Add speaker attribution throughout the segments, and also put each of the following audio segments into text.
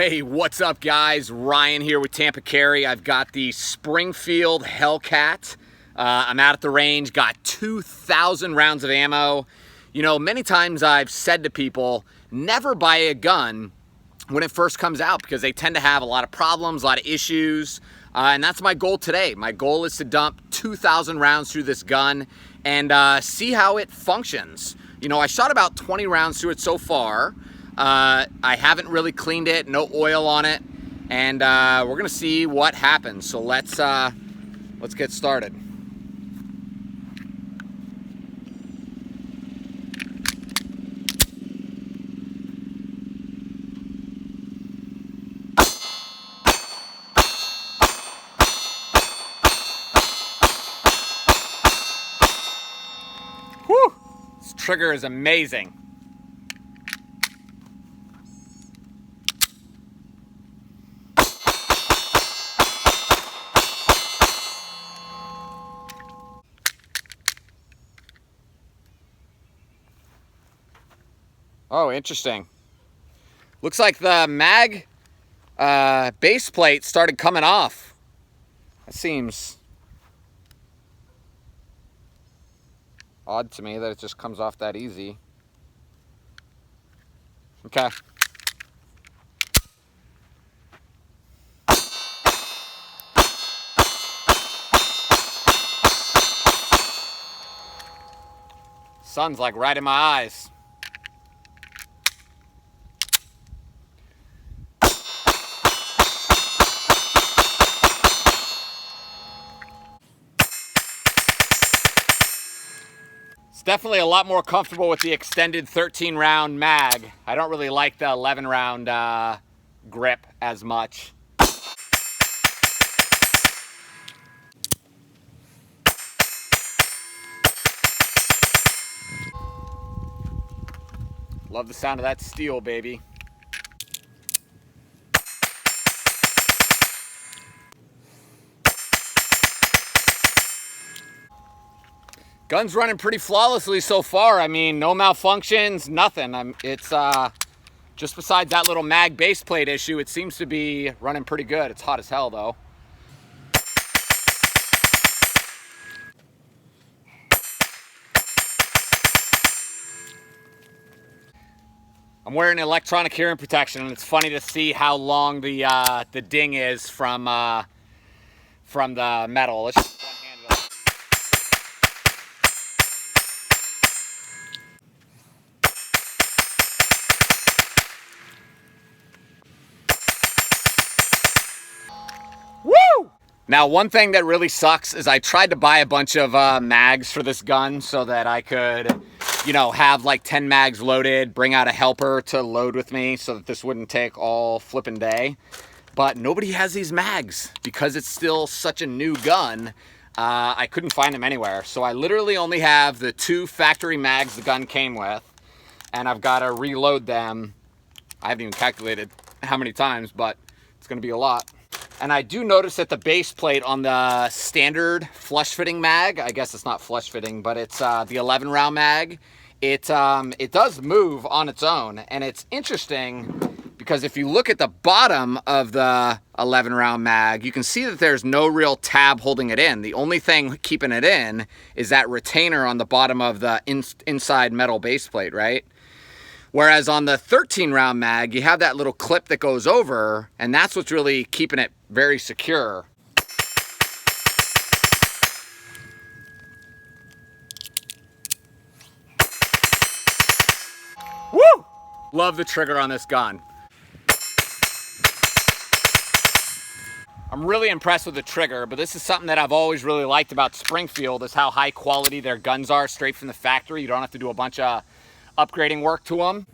Speaker 1: Hey, what's up guys? Ryan here with Tampa Carry. I've got the Springfield Hellcat. I'm out at the range, got 2,000 rounds of ammo. You know, many times I've said to people, never buy a gun when it first comes out because they tend to have a lot of problems, a lot of issues. And that's my goal today. My goal is to dump 2,000 rounds through this gun and see how it functions. You know, I shot about 20 rounds through it so far. I haven't really cleaned it, no oil on it, and we're gonna see what happens. So let's get started. Whew! This trigger is amazing. Oh, interesting. Looks like the mag base plate started coming off. That seems odd to me that it just comes off that easy. Okay. Sun's like right in my eyes. It's definitely a lot more comfortable with the extended 13 round mag. I don't really like the 11 round grip as much. Love the sound of that steel, baby. Gun's running pretty flawlessly so far. I mean, no malfunctions, nothing. It's just besides that little mag base plate issue, it seems to be running pretty good. It's hot as hell though. I'm wearing electronic hearing protection, and it's funny to see how long the ding is from the metal. Let's just one-handed it. Woo! Now, one thing that really sucks is I tried to buy a bunch of mags for this gun so that I could, you know, have like 10 mags loaded, bring out a helper to load with me so that this wouldn't take all flipping day. But nobody has these mags because it's still such a new gun. I couldn't find them anywhere. So I literally only have the 2 factory mags the gun came with, and I've got to reload them. I haven't even calculated how many times, but it's going to be a lot. And I do notice that the base plate on the standard flush fitting mag, I guess it's not flush fitting, but it's the 11 round mag, it does move on its own. And it's interesting because if you look at the bottom of the 11 round mag, you can see that there's no real tab holding it in. The only thing keeping it in is that retainer on the bottom of the inside metal base plate, right? Whereas on the 13 round mag, you have that little clip that goes over, and that's what's really keeping it very secure. Woo! Love the trigger on this gun. I'm really impressed with the trigger, but this is something that I've always really liked about Springfield is how high quality their guns are straight from the factory. You don't have to do a bunch of upgrading work to them.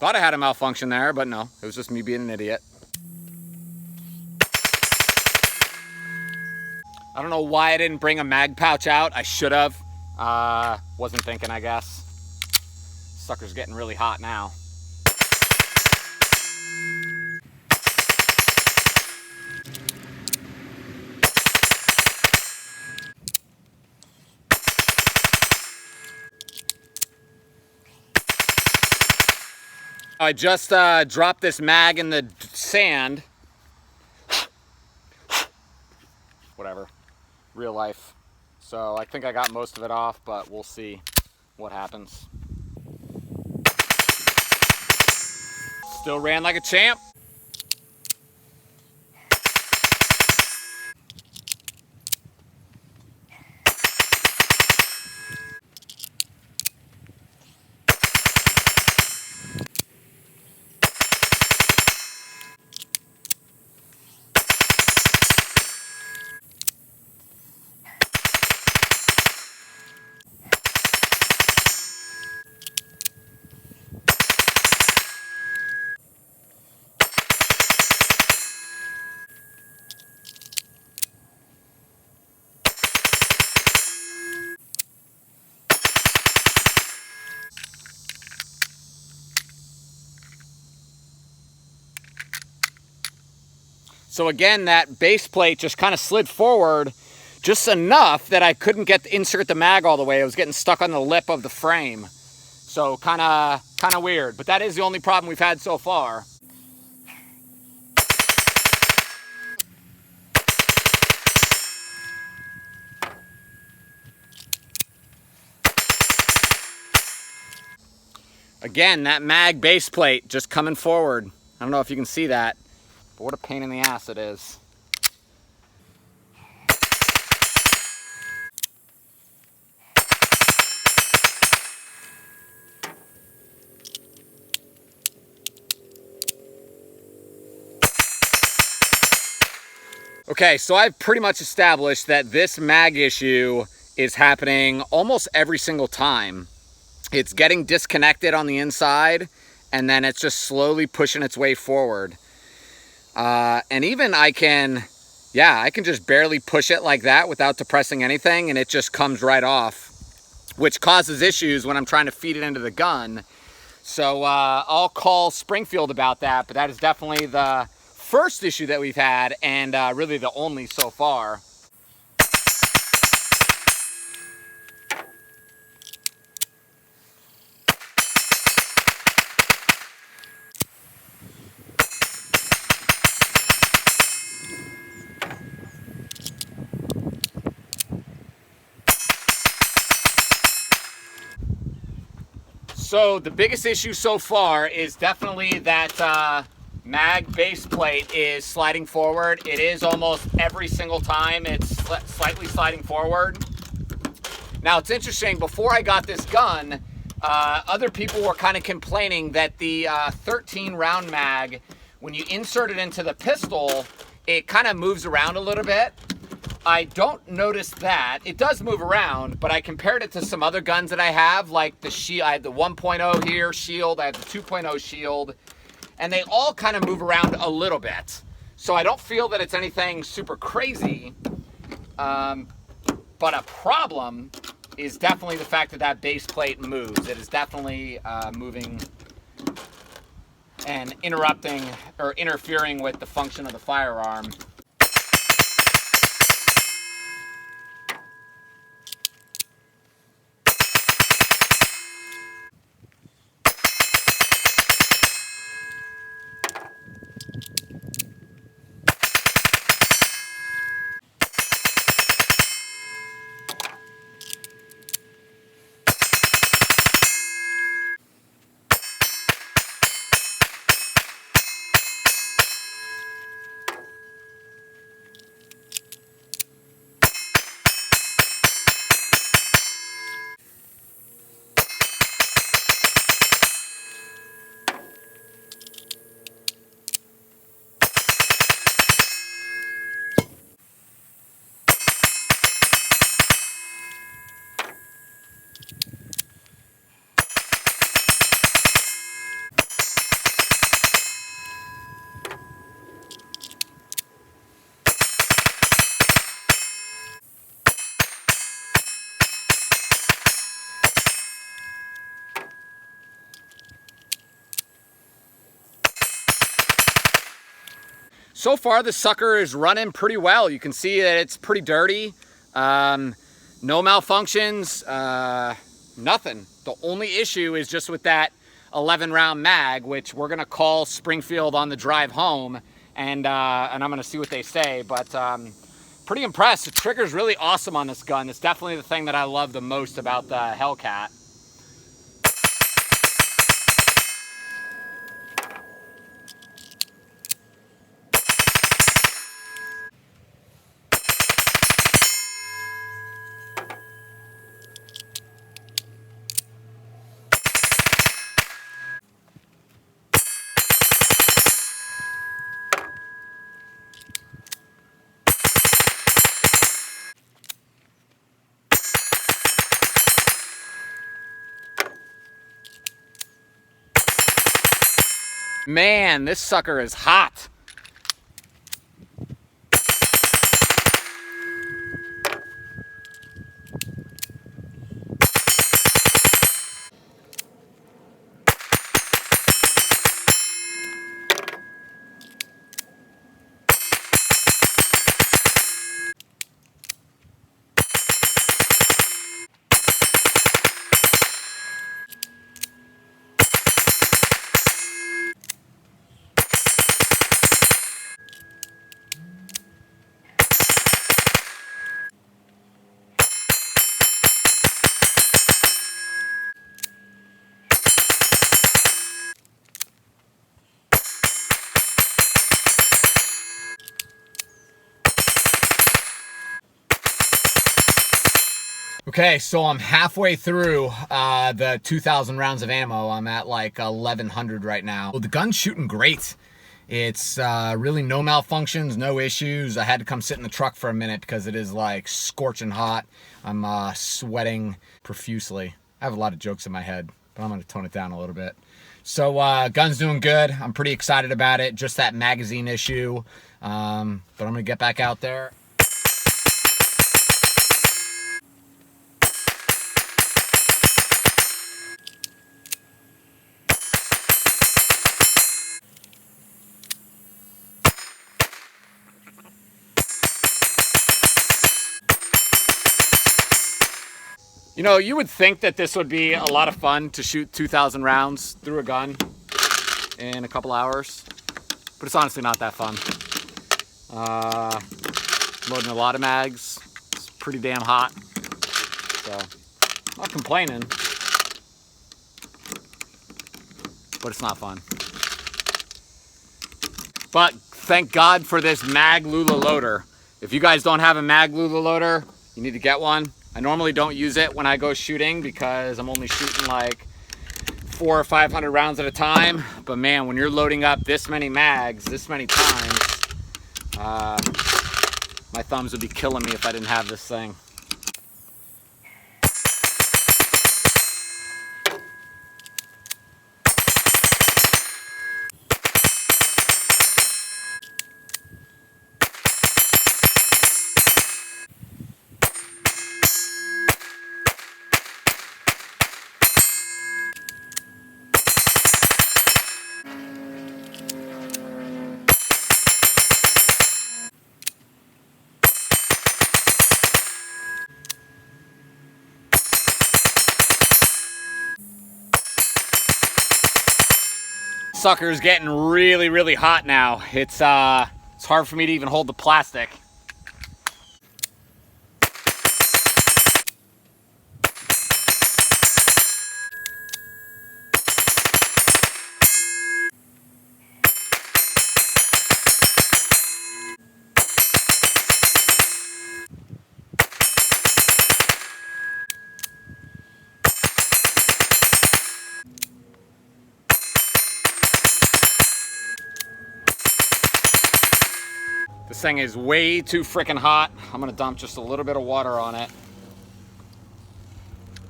Speaker 1: Thought I had a malfunction there, but no, it was just me being an idiot. I don't know why I didn't bring a mag pouch out. I should have. Wasn't thinking, I guess. Sucker's getting really hot now. I just dropped this mag in the sand. Whatever, real life. So I think I got most of it off, but we'll see what happens. Still ran like a champ. So again, that base plate just kind of slid forward just enough that I couldn't insert the mag all the way. It was getting stuck on the lip of the frame. So kind of weird, but that is the only problem we've had so far. Again, that mag base plate just coming forward. I don't know if you can see that, but what a pain in the ass it is. Okay, so I've pretty much established that this mag issue is happening almost every single time. It's getting disconnected on the inside, and then it's just slowly pushing its way forward. And even I can just barely push it like that without depressing anything, and it just comes right off, which causes issues when I'm trying to feed it into the gun. So I'll call Springfield about that, but that is definitely the first issue that we've had, and really the only so far. So the biggest issue so far is definitely that mag base plate is sliding forward. It is almost every single time it's slightly sliding forward. Now it's interesting, before I got this gun, other people were kind of complaining that the 13 round mag, when you insert it into the pistol, it kind of moves around a little bit. I don't notice that. It does move around, but I compared it to some other guns that I have, like the Shield. I have the 1.0 here, Shield. I have the 2.0 Shield. And they all kind of move around a little bit. So I don't feel that it's anything super crazy. But a problem is definitely the fact that that base plate moves. It is definitely moving and interrupting or interfering with the function of the firearm. so far this sucker is running pretty well. You can see that it's pretty dirty. No malfunctions, nothing. The only issue is just with that 11 round mag, which we're gonna call Springfield on the drive home, and I'm gonna see what they say, but pretty impressed. The trigger's really awesome on this gun. It's definitely the thing that I love the most about the Hellcat. Man, this sucker is hot. Okay, so I'm halfway through the 2,000 rounds of ammo. I'm at like 1,100 right now. Well, the gun's shooting great. It's really no malfunctions, no issues. I had to come sit in the truck for a minute because it is like scorching hot. I'm sweating profusely. I have a lot of jokes in my head, but I'm gonna tone it down a little bit. So gun's doing good. I'm pretty excited about it. Just that magazine issue, but I'm gonna get back out there. You know, you would think that this would be a lot of fun to shoot 2,000 rounds through a gun in a couple hours, but it's honestly not that fun. Loading a lot of mags, it's pretty damn hot, so I'm not complaining, but it's not fun. But thank God for this Mag Lula loader. If you guys don't have a Mag Lula loader, you need to get one. I normally don't use it when I go shooting because I'm only shooting like 400 or 500 rounds at a time. But man, when you're loading up this many mags, this many times, my thumbs would be killing me if I didn't have this thing. Sucker's getting really, really hot now. It's hard for me to even hold the plastic. This thing is way too freaking hot. I'm gonna dump just a little bit of water on it.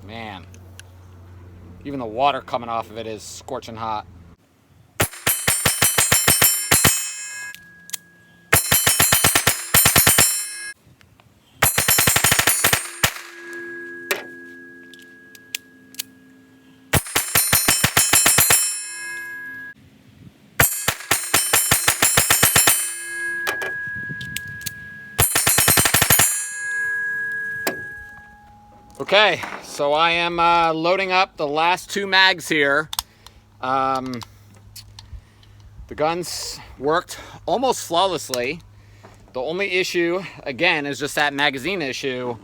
Speaker 1: Man, even the water coming off of it is scorching hot. Okay, so I am loading up the last 2 mags here. The guns worked almost flawlessly. The only issue, again, is just that magazine issue.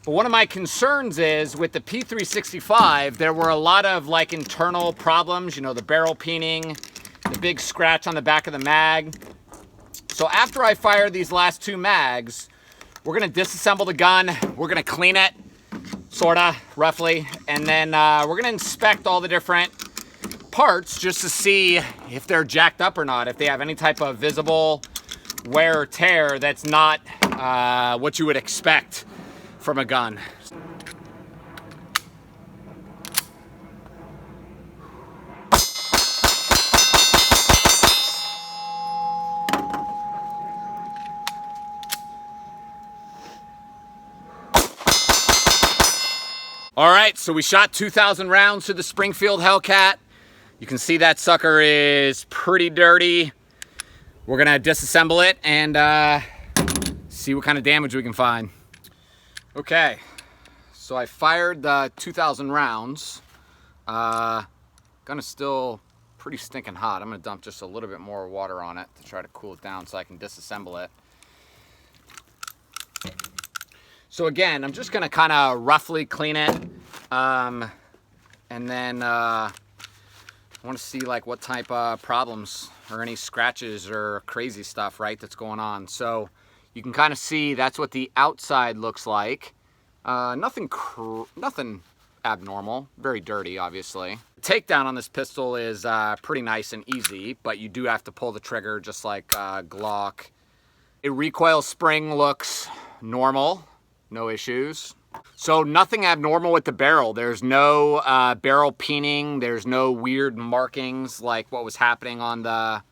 Speaker 1: But one of my concerns is with the P365, there were a lot of like internal problems, you know, the barrel peening, the big scratch on the back of the mag. So after I fire these last 2 mags, we're gonna disassemble the gun, we're gonna clean it, sorta, roughly, and then we're gonna inspect all the different parts just to see if they're jacked up or not, if they have any type of visible wear or tear that's not what you would expect from a gun. All right, so we shot 2,000 rounds to the Springfield Hellcat. You can see that sucker is pretty dirty. We're gonna disassemble it and see what kind of damage we can find. Okay, so I fired the 2,000 rounds. Gun is still pretty stinking hot. I'm gonna dump just a little bit more water on it to try to cool it down so I can disassemble it. So again, I'm just gonna kind of roughly clean it, and then I want to see like what type of problems or any scratches or crazy stuff, right, that's going on. So you can kind of see that's what the outside looks like. Nothing abnormal, very dirty, obviously. The takedown on this pistol is pretty nice and easy, but you do have to pull the trigger just like Glock. A recoil spring looks normal. No issues. So nothing abnormal with the barrel. There's no barrel peening. There's no weird markings like what was happening on the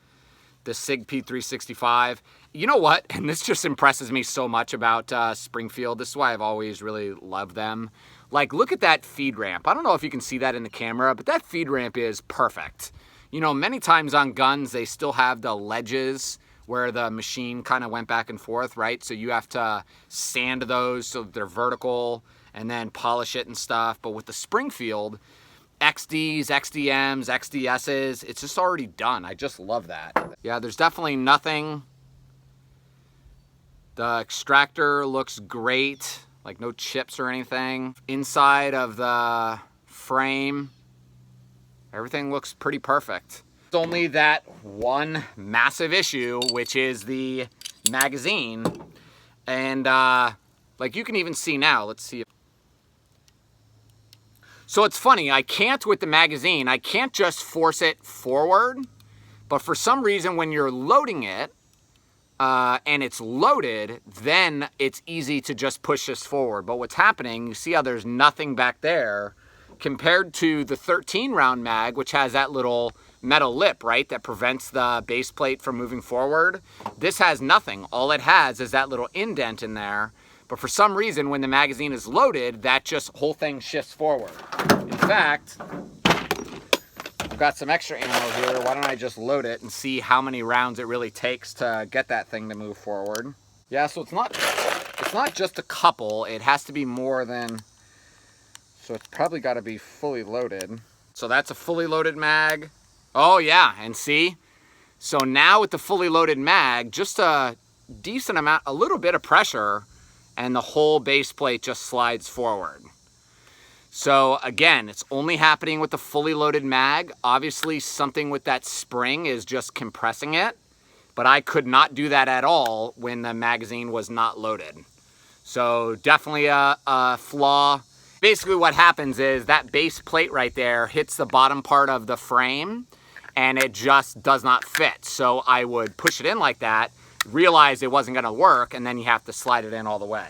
Speaker 1: SIG P365. You know what? And this just impresses me so much about Springfield. This is why I've always really loved them. Like, look at that feed ramp. I don't know if you can see that in the camera, but that feed ramp is perfect. You know, many times on guns, they still have the ledges where the machine kind of went back and forth, right? So you have to sand those so that they're vertical and then polish it and stuff. But with the Springfield, XDs, XDMs, XDSs, it's just already done. I just love that. Yeah, there's definitely nothing. The extractor looks great, like no chips or anything. Inside of the frame, everything looks pretty perfect. Only that one massive issue, which is the magazine. And like you can even see now, let's see. So it's funny, I can't with the magazine, I can't just force it forward, but for some reason when you're loading it and it's loaded, then it's easy to just push this forward. But what's happening, you see how there's nothing back there compared to the 13 round mag, which has that little metal lip, right, that prevents the base plate from moving forward. This has nothing. All it has is that little indent in there. But for some reason, when the magazine is loaded, that just whole thing shifts forward. In fact, I've got some extra ammo here. Why don't I just load it and see how many rounds it really takes to get that thing to move forward. Yeah, so it's not just a couple. It has to be more than, so it's probably got to be fully loaded. So that's a fully loaded mag. Oh yeah, and see? So now with the fully loaded mag, just a decent amount, a little bit of pressure, and the whole base plate just slides forward. So again, it's only happening with the fully loaded mag. Obviously something with that spring is just compressing it, but I could not do that at all when the magazine was not loaded. So definitely a flaw. Basically what happens is that base plate right there hits the bottom part of the frame and it just does not fit. So I would push it in like that, realize it wasn't gonna work, and then you have to slide it in all the way.